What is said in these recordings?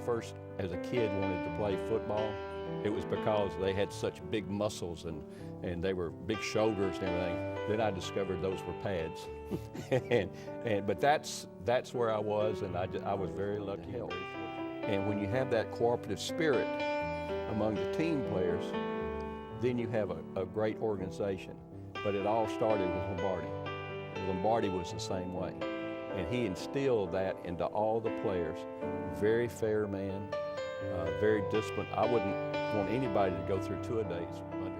first, as a kid, wanted to play football, it was because they had such big muscles and they were big shoulders and everything. Then I discovered those were pads. But that's where I was, and I was very lucky. And when you have that cooperative spirit among the team players, then you have a great organization. But it all started with Lombardi. Lombardi was the same way. And he instilled that into all the players. Very fair man, very disciplined. I wouldn't want anybody to go through two-a-days under him.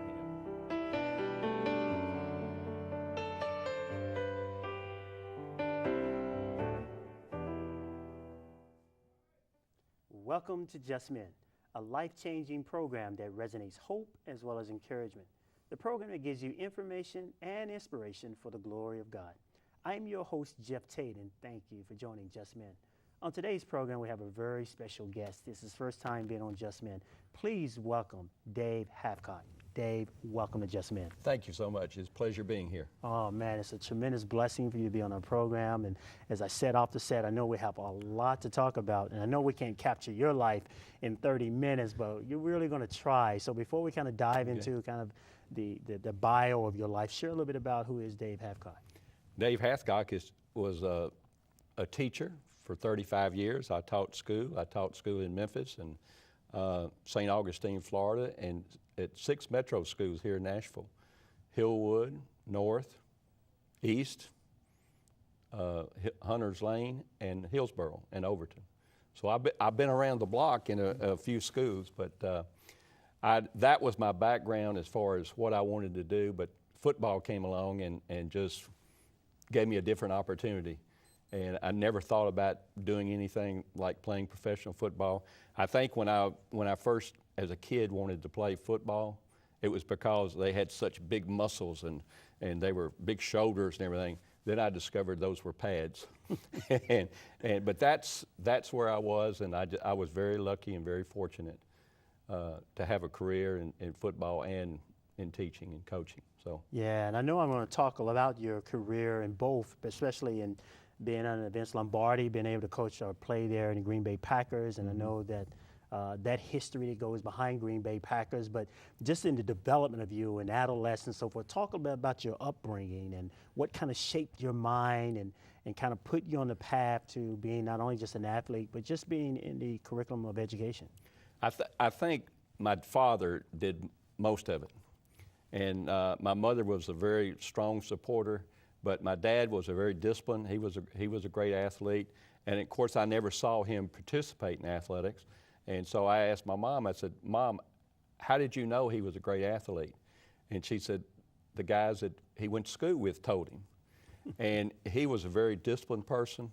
Welcome to Justmen, a life-changing program that resonates hope as well as encouragement. The program that gives you information and inspiration for the glory of God. I'm your host, Jeff Tate, and thank you for joining Justmen. On today's program, we have a very special guest. This is his first time being on Justmen. Please welcome Dave Hathcock. Dave, welcome to Justmen. Thank you so much. It's a pleasure being here. Oh, man, it's a tremendous blessing for you to be on our program. And as I said off the set, I know we have a lot to talk about. And I know we can't capture your life in 30 minutes, but you're really going to try. So before we kind of dive into kind of the bio of your life, share a little bit about who is Dave Hathcock. Dave Hathcock was a teacher for 35 years. I taught school in Memphis and St. Augustine, Florida, and at 6 metro schools here in Nashville: Hillwood, North, East, Hunters Lane, and Hillsborough, and Overton. So I've been around the block in a few schools, but that was my background as far as what I wanted to do. But football came along and just gave me a different opportunity. And I never thought about doing anything like playing professional football. I think when I first, as a kid, wanted to play football, it was because they had such big muscles and they were big shoulders and everything. Then I discovered those were pads. But that's where I was, and I was very lucky and very fortunate to have a career in football and in teaching and coaching. So yeah, and I know I'm going to talk about your career in both, especially in being under Vince Lombardi, being able to coach or play there in the Green Bay Packers, and I know that that history that goes behind Green Bay Packers, but just in the development of you and adolescence and so forth. Talk a bit about your upbringing and what kind of shaped your mind and kind of put you on the path to being not only just an athlete, but just being in the curriculum of education. I think my father did most of it. And my mother was a very strong supporter, but my dad was a very disciplined. He was a great athlete, and of course I never saw him participate in athletics. And so I asked my mom. I said, "Mom, how did you know he was a great athlete?" And she said, "The guys that he went to school with told him." And he was a very disciplined person,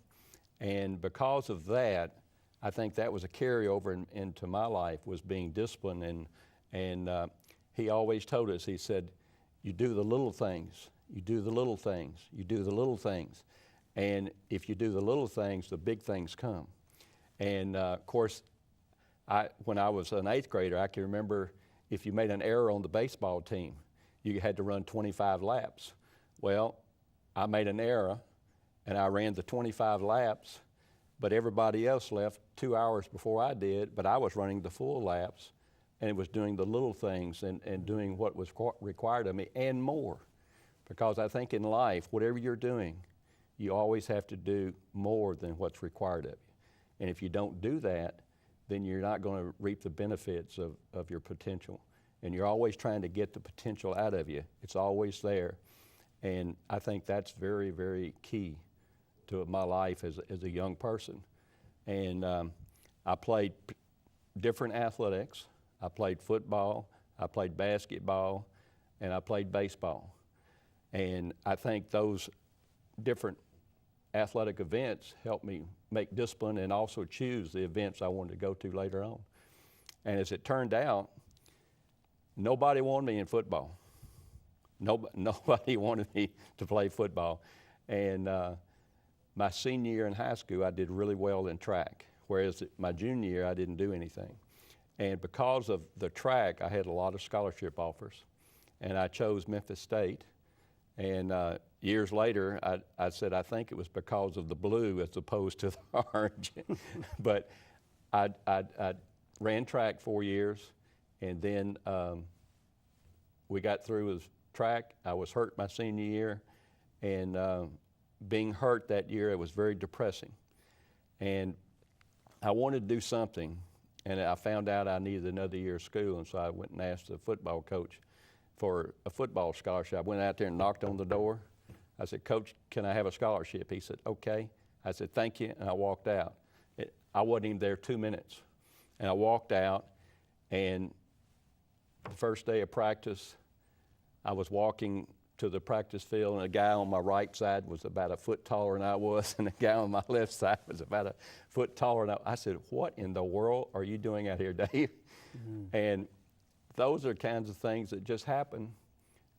and because of that, I think that was a carryover into my life, was being disciplined. And he always told us, he said, "You do the little things, you do the little things, you do the little things. And if you do the little things, the big things come." And of course, when I was an 8th grader, I can remember if you made an error on the baseball team, you had to run 25 laps. Well, I made an error and I ran the 25 laps, but everybody else left 2 hours before I did, but I was running the full laps. And it was doing the little things and doing what was required of me and more. Because I think in life, whatever you're doing, you always have to do more than what's required of you. And if you don't do that, then you're not going to reap the benefits of your potential. And you're always trying to get the potential out of you. It's always there. And I think that's very, very key to my life as a young person. And I played different athletics. I played football, I played basketball, and I played baseball. And I think those different athletic events helped me make discipline and also choose the events I wanted to go to later on. And as it turned out, nobody wanted me in football. Nobody wanted me to play football. And my senior year in high school, I did really well in track, whereas my junior year, I didn't do anything. And because of the track, I had a lot of scholarship offers, and I chose Memphis State. And years later, I said I think it was because of the blue as opposed to the orange. But I ran track 4 years, and then we got through with track. I was hurt my senior year, and being hurt that year, it was very depressing. And I wanted to do something, and I found out I needed another year of school, and so I went and asked the football coach for a football scholarship. I went out there and knocked on the door. I said, "Coach, can I have a scholarship?" He said, "Okay." I said, "Thank you," and I walked out. I wasn't even there 2 minutes. And I walked out, and the first day of practice, I was walking to the practice field, and a guy on my right side was about a foot taller than I was, and the guy on my left side was about a foot taller than I said, "What in the world are you doing out here, Dave?" Mm-hmm. And those are kinds of things that just happen.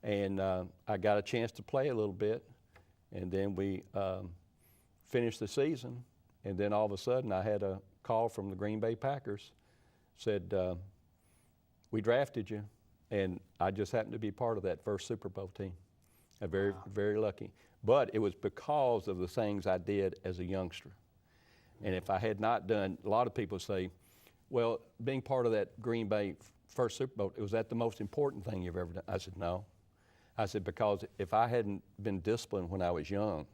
And I got a chance to play a little bit, and then we finished the season. And then all of a sudden, I had a call from the Green Bay Packers, said, "We drafted you." And I just happened to be part of that first Super Bowl team. I'm very, very lucky. But it was because of the things I did as a youngster. And if I had not done, a lot of people say, "Well, being part of that Green Bay first Super Bowl, was that the most important thing you've ever done?" I said, "No." I said, because if I hadn't been disciplined when I was young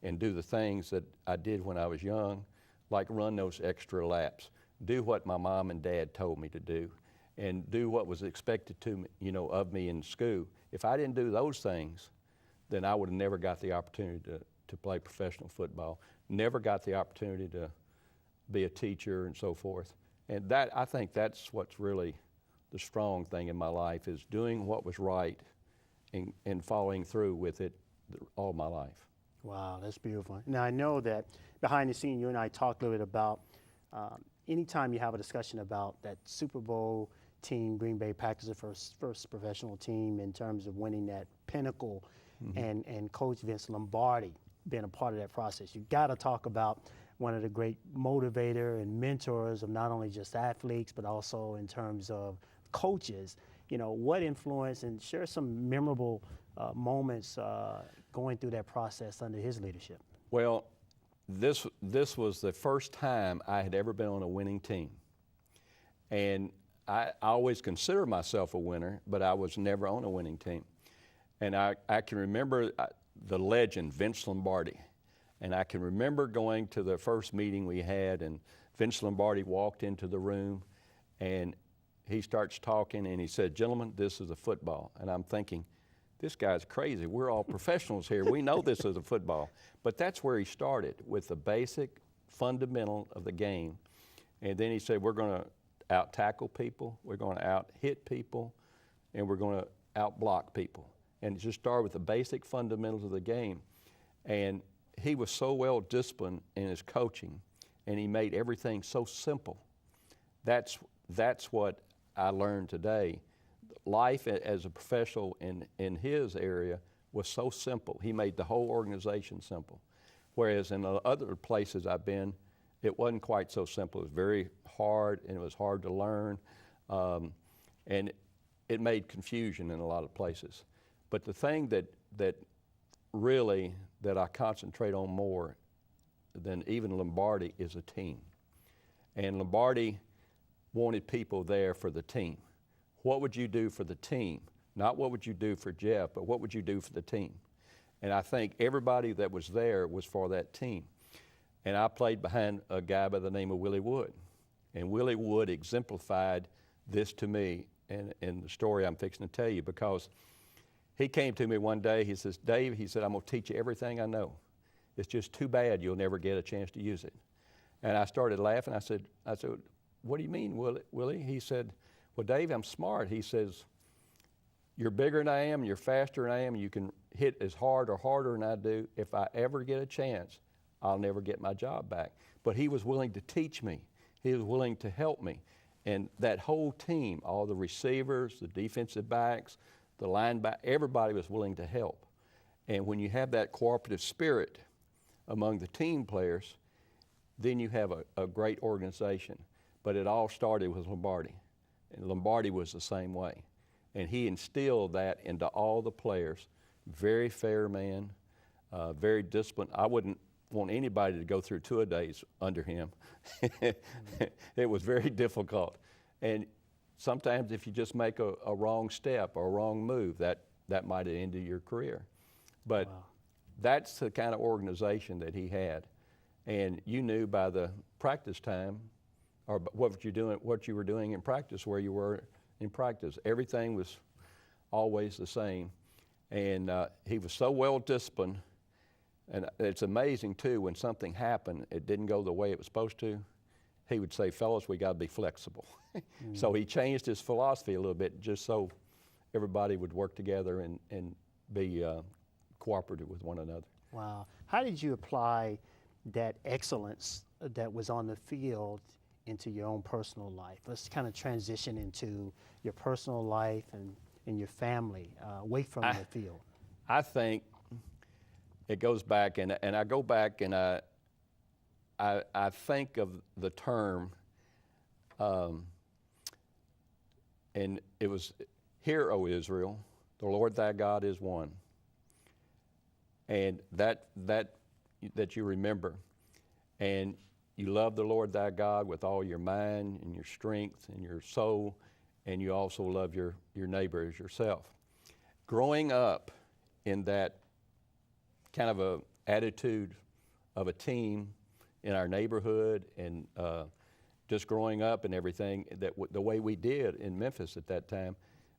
and do the things that I did when I was young, like run those extra laps, do what my mom and dad told me to do, and do what was expected to me, of me in school. If I didn't do those things, then I would have never got the opportunity to play professional football, never got the opportunity to be a teacher and so forth. And I think that's what's really the strong thing in my life, is doing what was right and following through with it all my life. Wow, that's beautiful. Now, I know that behind the scene, you and I talked a little bit about anytime you have a discussion about that Super Bowl team, Green Bay Packers, the first professional team in terms of winning that pinnacle, and Coach Vince Lombardi being a part of that process. You got to talk about one of the great motivator and mentors of not only just athletes, but also in terms of coaches. What influence, and share some memorable moments going through that process under his leadership. Well, this was the first time I had ever been on a winning team. And I always consider myself a winner, but I was never on a winning team. And I can remember the legend, Vince Lombardi. And I can remember going to the first meeting we had, and Vince Lombardi walked into the room, and he starts talking, and he said, "Gentlemen, this is a football." And I'm thinking, this guy's crazy. We're all professionals here. We know this is a football. But that's where he started, with the basic fundamental of the game. And then he said, "We're going to out-tackle people, we're going to out-hit people, and we're going to out-block people." And it just started with the basic fundamentals of the game. And he was so well disciplined in his coaching, and he made everything so simple. That's what I learned today. Life as a professional in his area was so simple. He made the whole organization simple. Whereas in the other places I've been, it wasn't quite so simple. It was very hard, and it was hard to learn. And it made confusion in a lot of places. But the thing that really that I concentrate on more than even Lombardi is a team. And Lombardi wanted people there for the team. What would you do for the team? Not what would you do for Jeff, but what would you do for the team? And I think everybody that was there was for that team. And I played behind a guy by the name of Willie Wood. And Willie Wood exemplified this to me in the story I'm fixing to tell you, because he came to me one day, he says, "Dave," he said, "I'm going to teach you everything I know. It's just too bad you'll never get a chance to use it." And I started laughing. I said, "What do you mean, Willie?" He said, "Well, Dave, I'm smart." He says, "You're bigger than I am, you're faster than I am, you can hit as hard or harder than I do. If I ever get a chance, I'll never get my job back." But he was willing to teach me. He was willing to help me. And that whole team, all the receivers, the defensive backs, the linebacker, everybody was willing to help. And when you have that cooperative spirit among the team players, then you have a great organization. But it all started with Lombardi. And Lombardi was the same way. And he instilled that into all the players. Very fair man, very disciplined. I wouldn't want anybody to go through two-a-days under him. It was very difficult. And sometimes if you just make a wrong step or a wrong move, that might have ended your career. But that's the kind of organization that he had. And you knew by the practice time, or what you were doing in practice, where you were in practice. Everything was always the same. And he was so well disciplined. And it's amazing too, when something happened, it didn't go the way it was supposed to, he would say, fellas, we got to be flexible. So he changed his philosophy a little bit just so everybody would work together and be cooperative with one another. Wow. How did you apply that excellence that was on the field into your own personal life? Let's kind of transition into your personal life and your family, away from the field. I think it goes back, and I go back and I think of the term, and it was, "Hear, O Israel, the Lord thy God is one." And that you remember, and you love the Lord thy God with all your mind and your strength and your soul, and you also love your neighbor as yourself. Growing up in that kind of a attitude of a team in our neighborhood, and just growing up and everything, the way we did in Memphis at that time,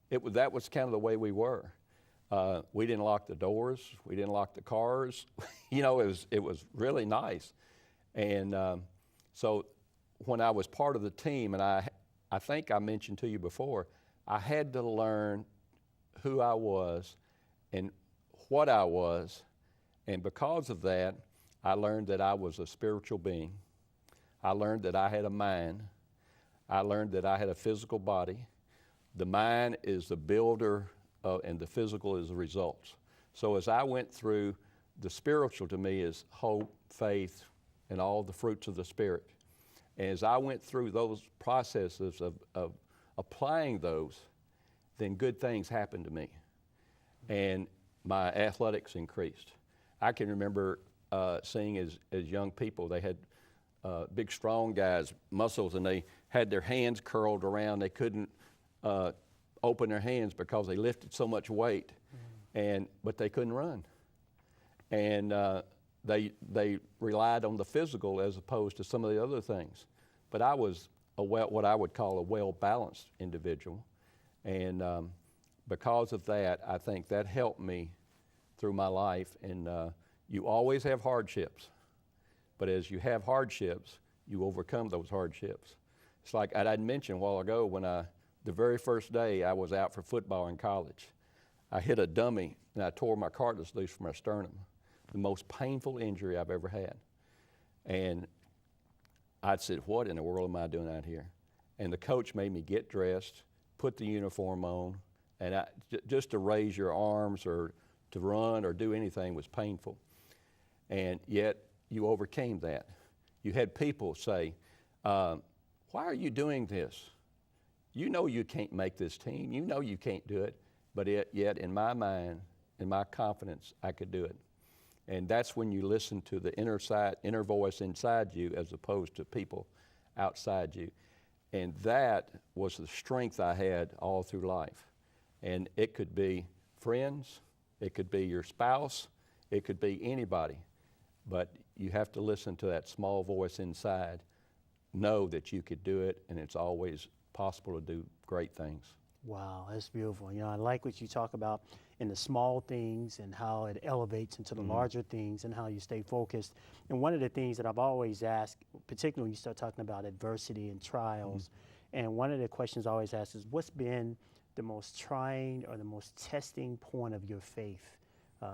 that was kind of the way we were. We didn't lock the doors. We didn't lock the cars. You know, it was really nice. And so when I was part of the team, and I think I mentioned to you before, I had to learn who I was and what I was. And because of that, I learned that I was a spiritual being. I learned that I had a mind. I learned that I had a physical body. The mind is the builder, and the physical is the results. So as I went through, the spiritual to me is hope, faith, and all the fruits of the Spirit. And as I went through those processes of applying those, then good things happened to me. And my athletics increased. I can remember seeing as young people, they had big, strong guys, muscles, and they had their hands curled around. They couldn't open their hands because they lifted so much weight, but they couldn't run. And they relied on the physical as opposed to some of the other things. But I was what I would call a well-balanced individual. And because of that, I think that helped me through my life. And you always have hardships. But as you have hardships, you overcome those hardships. It's like I mentioned a while ago when the very first day I was out for football in college, I hit a dummy and I tore my cartilage loose from my sternum. The most painful injury I've ever had. And I said, what in the world am I doing out here? And the coach made me get dressed, put the uniform on, and just to raise your arms or to run or do anything was painful. And yet you overcame that. You had people say, why are you doing this? You know you can't make this team. You know you can't do it. But yet in my mind, in my confidence, I could do it. And that's when you listen to the inner voice inside you as opposed to people outside you. And that was the strength I had all through life. And it could be friends, it could be your spouse, it could be anybody. But you have to listen to that small voice inside, know that you could do it, and it's always possible to do great things. Wow, that's beautiful. You know, I like what you talk about in the small things and how it elevates into the larger things and how you stay focused. And one of the things that I've always asked, particularly when you start talking about adversity and trials, and one of the questions I always ask is, what's been the most trying or the most testing point of your faith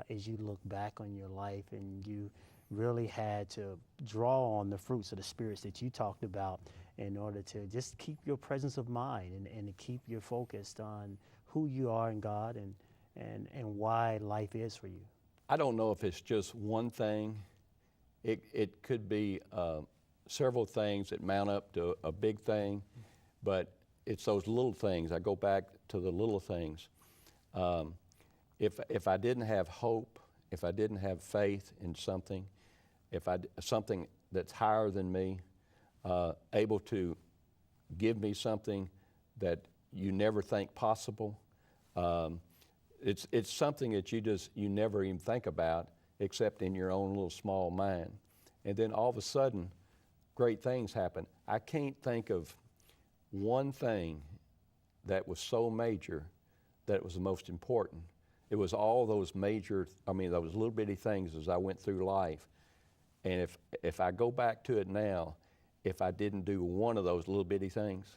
as you look back on your life and you really had to draw on the fruits of the spirits that you talked about in order to just keep your presence of mind and to keep you focused on who you are in God and why life is for you? I don't know if it's just one thing. It could be several things that mount up to a big thing, but it's those little things. I go back to the little things. If I didn't have hope, if I didn't have faith in something, something that's higher than me, able to give me something that you never think possible. It's something that you never even think about except in your own little small mind. And then all of a sudden, great things happen. I can't think of one thing that was so major that was the most important. It was all those those little bitty things as I went through life. And if I go back to it now, if I didn't do one of those little bitty things,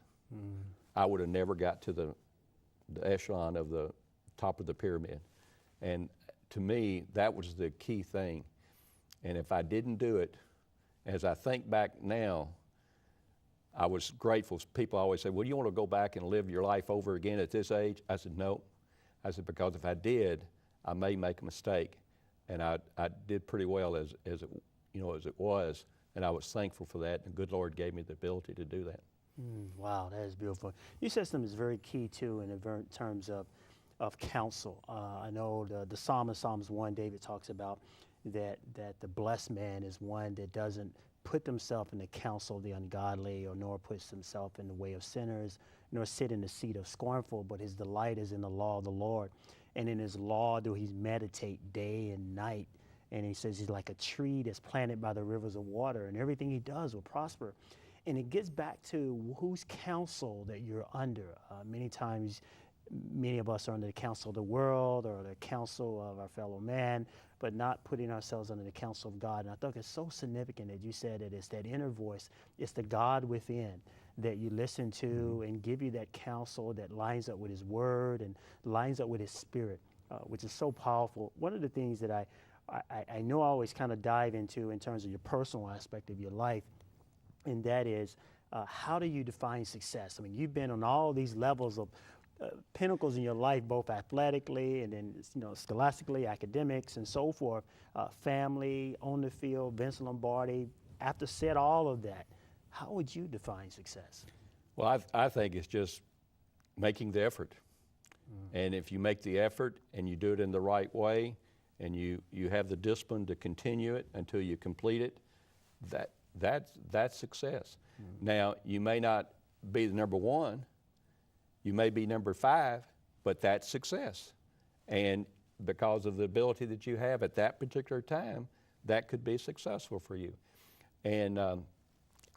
I would have never got to the echelon of the top of the pyramid. And to me, that was the key thing. And if I didn't do it, as I think back now, I was grateful. People always say, well, you want to go back and live your life over again at this age? I said, no. I said, because if I did, I may make a mistake. And I did pretty well as it was. And I was thankful for that. And the good Lord gave me the ability to do that. Wow, that is beautiful. Your system is very key too in terms of counsel. I know the psalmist, Psalms 1, David talks about that the blessed man is one that doesn't put himself in the counsel of the ungodly, or nor puts himself in the way of sinners, nor sit in the seat of scornful, but his delight is in the law of the Lord. And in his law do he meditate day and night. And he says he's like a tree that's planted by the rivers of water, and everything he does will prosper. And it gets back to whose counsel that you're under. Many times, many of us are under the counsel of the world or the counsel of our fellow man, but not putting ourselves under the counsel of God. And I thought it's so significant that you said that it's that inner voice, it's the God within that you listen to and give you that counsel that lines up with his word and lines up with his spirit, which is so powerful. One of the things that I know I always kind of dive into in terms of your personal aspect of your life, and that is how do you define success? I mean, you've been on all these levels of pinnacles in your life, both athletically and then scholastically, academics, and so forth. Family, on the field, Vince Lombardi. After said all of that, how would you define success? Well, I think it's just making the effort. And if you make the effort and you do it in the right way, and you have the discipline to continue it until you complete it, that's success. Now, you may not be the number one, you may be number 5, but that's success. And because of the ability that you have at that particular time, that could be successful for you. And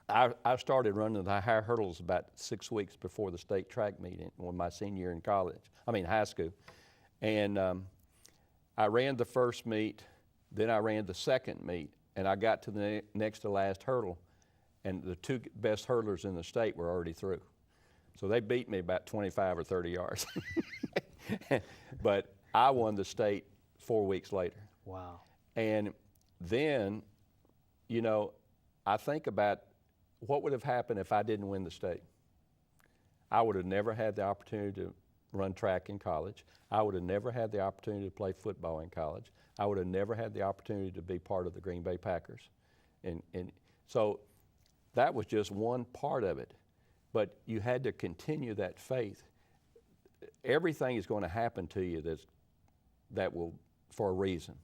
I started running the high hurdles about 6 weeks before the state track meet when my senior year in high school. And I ran the first meet, then I ran the second meet, and I got to the next to last hurdle, and the 2 best hurdlers in the state were already through. So they beat me about 25 or 30 yards. But I won the state 4 weeks later. Wow. And then, I think about what would have happened if I didn't win the state. I would have never had the opportunity to run track in college. I would have never had the opportunity to play football in college. I would have never had the opportunity to be part of the Green Bay Packers. And so that was just one part of it. But you had to continue that faith. Everything is going to happen to you that will for a reason.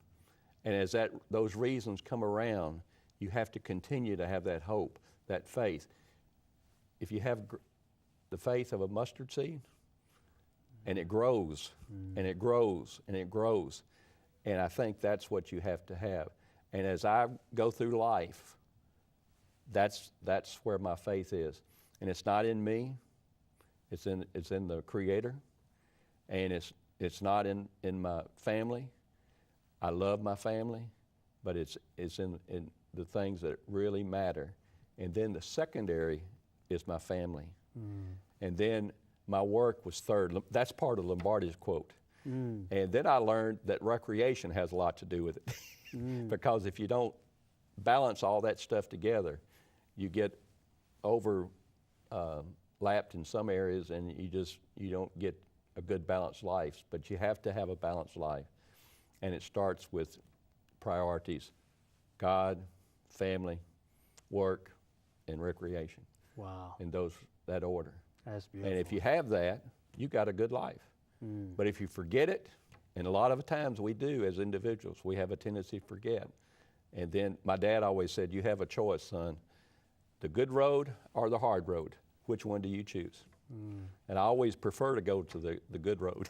And as those reasons come around, you have to continue to have that hope, that faith. If you have the faith of a mustard seed, and it grows, and it grows, and it grows, and I think that's what you have to have. And as I go through life, that's where my faith is. And it's not in me, it's in the Creator, and it's not in my family. I love my family, but it's in the things that really matter. And then the secondary is my family. And then my work was third. That's part of Lombardi's quote. And then I learned that recreation has a lot to do with it. Because if you don't balance all that stuff together, you get overlapped in some areas, and you don't get a good balanced life. But you have to have a balanced life. And it starts with priorities: God, family, work, and recreation. Wow. In that order. That's beautiful. And if you have that, you got a good life. But if you forget it, and a lot of times we do as individuals, we have a tendency to forget, And then my dad always said, you have a choice, son, the good road or the hard road. Which one do you choose? And I always prefer to go to the good road.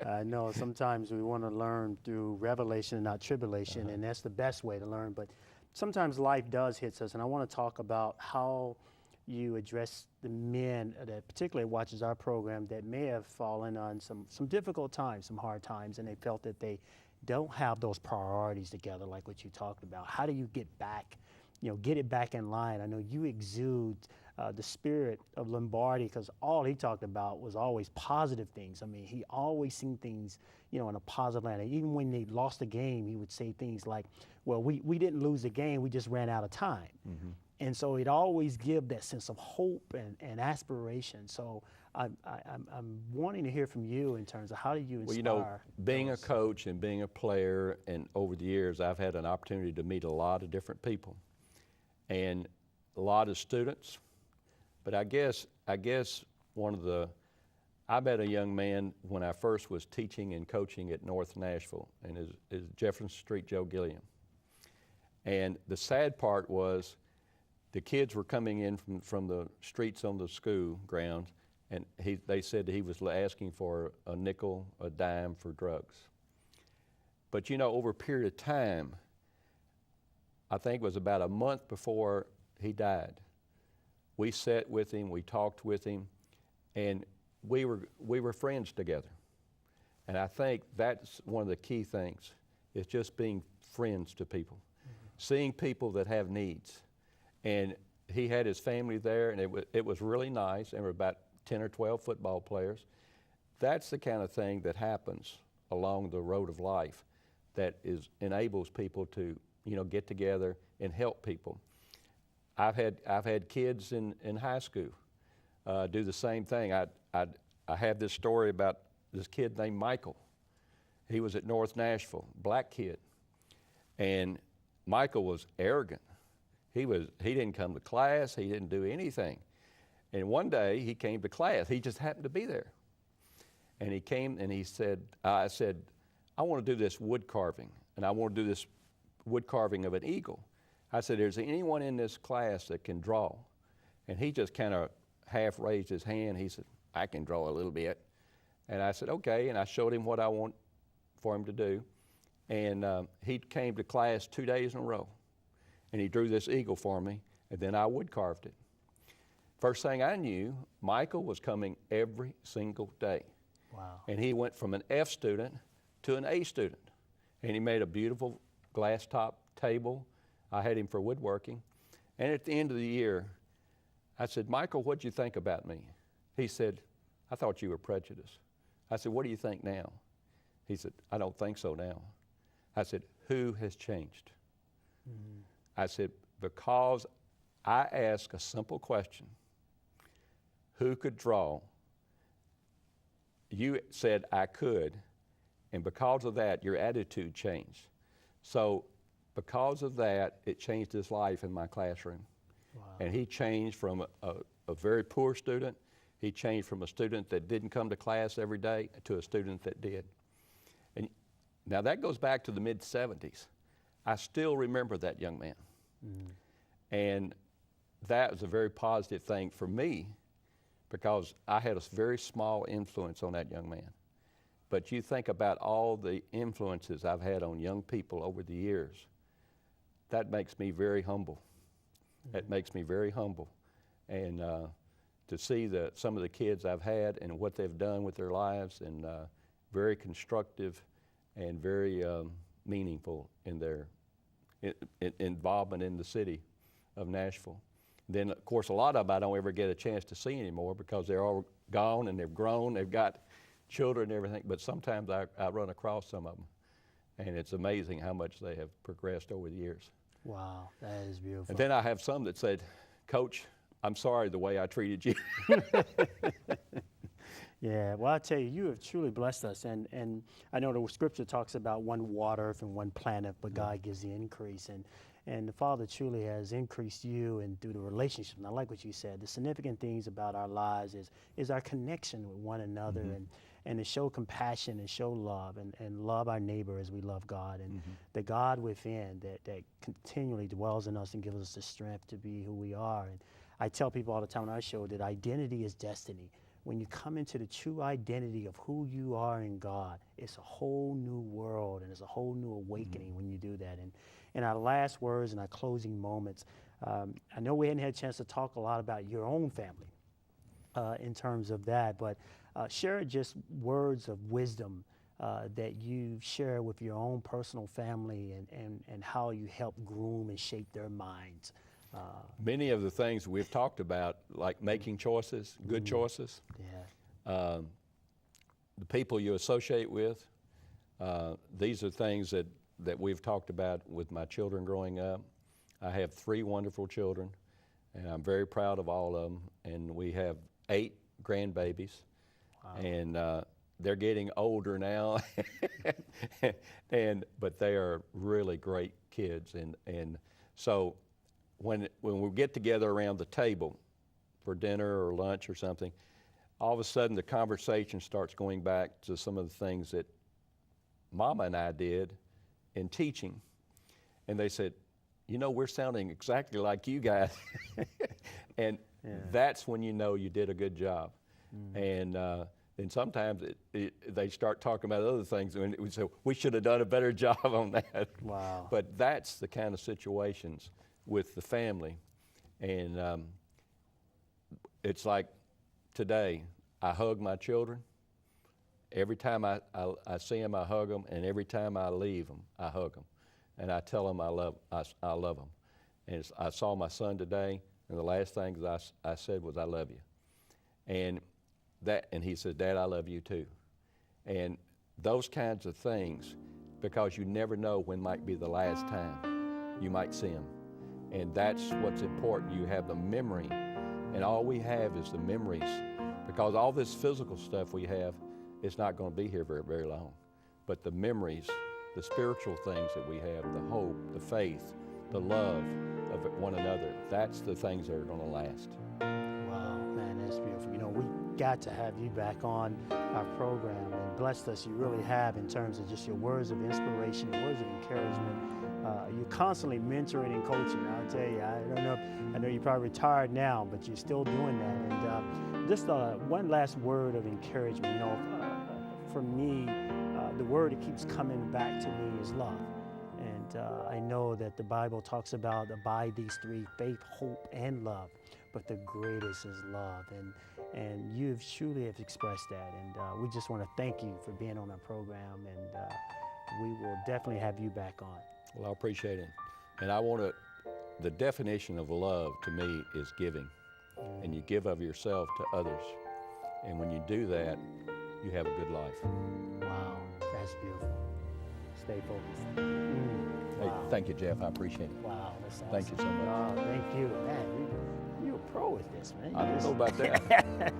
I know sometimes we want to learn through revelation and not tribulation, and that's the best way to learn. But sometimes life does hit us, and I want to talk about how you address the men that particularly watches our program that may have fallen on some difficult times, some hard times, and they felt that they don't have those priorities together like what you talked about. How do you get back, get it back in line? I know you exude the spirit of Lombardi, because all he talked about was always positive things. I mean, he always seen things, in a positive light. Even when they lost the game, he would say things like, well, we didn't lose the game, we just ran out of time. Mm-hmm. And so it always give that sense of hope and aspiration. So I'm wanting to hear from you in terms of how do you inspire. Well, being a coach and being a player, and over the years, I've had an opportunity to meet a lot of different people and a lot of students. But I guess I met a young man when I first was teaching and coaching at North Nashville, and is Jefferson Street Joe Gilliam. And the sad part was the kids were coming in from the streets on the school grounds, and they said that he was asking for a nickel, a dime for drugs. But over a period of time, I think it was about a month before he died, we sat with him, we talked with him, and we were friends together. And I think that's one of the key things, is just being friends to people, seeing people that have needs. And he had his family there, and it was really nice, and we're about 10 or 12 football players. That's the kind of thing that happens along the road of life that enables people to get together and help people. I've had kids in high school do the same thing. I have this story about this kid named Michael. He was at North Nashville, black kid, and Michael was arrogant. He didn't come to class. He didn't do anything. And one day he came to class. He just happened to be there, and he came and he said, "I said, I want to do this wood carving, and I want to do this wood carving of an eagle." I said, "Is there anyone in this class that can draw?" And he just kind of half raised his hand. He said, "I can draw a little bit." And I said, "Okay." And I showed him what I want for him to do. And he came to class 2 days in a row. And he drew this eagle for me, and then I wood carved it. First thing I knew, Michael was coming every single day. Wow. And he went from an F student to an A student. And he made a beautiful glass top table. I had him for woodworking. And at the end of the year, I said, "Michael, what'd you think about me?" He said, "I thought you were prejudiced." I said, "What do you think now?" He said, "I don't think so now." I said, "Who has changed?" Mm-hmm. I said, "Because I asked a simple question. Who could draw?" You said I could, and because of that, your attitude changed. So because of that, it changed his life in my classroom. Wow. And he changed from a very poor student. He changed from a student that didn't come to class every day to a student that did. And now that goes back to the mid-'70s. I still remember that young man. Mm-hmm. And that was a very positive thing for me, because I had a very small influence on that young man. But you think about all the influences I've had on young people over the years, that makes me very humble. Mm-hmm. It makes me very humble. And to see some of the kids I've had and what they've done with their lives, and very constructive and very meaningful in their involvement in the city of Nashville. Then, of course, a lot of them I don't ever get a chance to see anymore, because they're all gone and they've grown, they've got children and everything, but sometimes I run across some of them, and it's amazing how much they have progressed over the years. Wow, that is beautiful. And then I have some that said, "Coach, I'm sorry the way I treated you." Yeah, well, I tell you, you have truly blessed us, and I know the scripture talks about one watereth and one planteth, but God gives the increase, and the Father truly has increased you, and through the relationship. And I like what you said. The significant things about our lives is our connection with one another, and to show compassion and show love and love our neighbor as we love God, and the God within that continually dwells in us and gives us the strength to be who we are. And I tell people all the time on our show that identity is destiny. When you come into the true identity of who you are in God, it's a whole new world, and it's a whole new awakening when you do that. And in our last words and our closing moments, I know we hadn't had a chance to talk a lot about your own family in terms of that, but share just words of wisdom that you share with your own personal family, and how you help groom and shape their minds. Many of the things we've talked about, like making choices, good choices, Yeah. the people you associate with, these are things that we've talked about with my children growing up. I have 3 wonderful children, and I'm very proud of all of them. And we have 8 grandbabies, and they're getting older now, but they are really great kids. And so when we get together around the table for dinner or lunch or something, all of a sudden the conversation starts going back to some of the things that Mama and I did in teaching. And they said, we're sounding exactly like you guys. And that's when you know you did a good job. And then sometimes they start talking about other things, and we say, we should have done a better job on that. Wow. But that's the kind of situations with the family. And it's like today, I hug my children. Every time I see them, I hug them, and every time I leave them, I hug them. And I tell them I love them. And I saw my son today, and the last thing I said was, I love you. And he said, Dad, I love you too. And those kinds of things, because you never know when might be the last time you might see them. And that's what's important. You have the memory, and all we have is the memories, because all this physical stuff we have is not going to be here very, very long. But the memories, the spiritual things that we have, the hope, the faith, the love of one another, that's the things that are going to last. Wow, man, that's beautiful. We got to have you back on our program, and blessed us you really have in terms of just your words of inspiration, words of encouragement. You're constantly mentoring and coaching. I'll tell you, I know you're probably retired now, but you're still doing that. And just one last word of encouragement. For me, the word that keeps coming back to me is love. And I know that the Bible talks about abide these 3, faith, hope, and love. But the greatest is love. And you truly have expressed that. And we just want to thank you for being on our program. And we will definitely have you back on. Well, I appreciate it. And the definition of love to me is giving. And you give of yourself to others. And when you do that, you have a good life. Wow, that's beautiful. Stay focused. Hey, Wow. thank you, Jeff. I appreciate it. Wow, that's awesome. Thank you so much. Oh, thank you. Man, you're a pro with this, man. I don't know about that.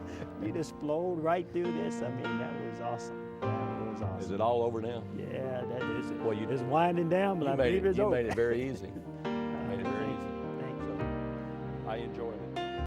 You just flowed right through this. I mean, that was awesome. That was awesome. Is it all over now? Yeah, that is it. Well, it's winding down, but I believe it's over. You made it very easy. Made it very easy. Thank you. So I enjoyed it.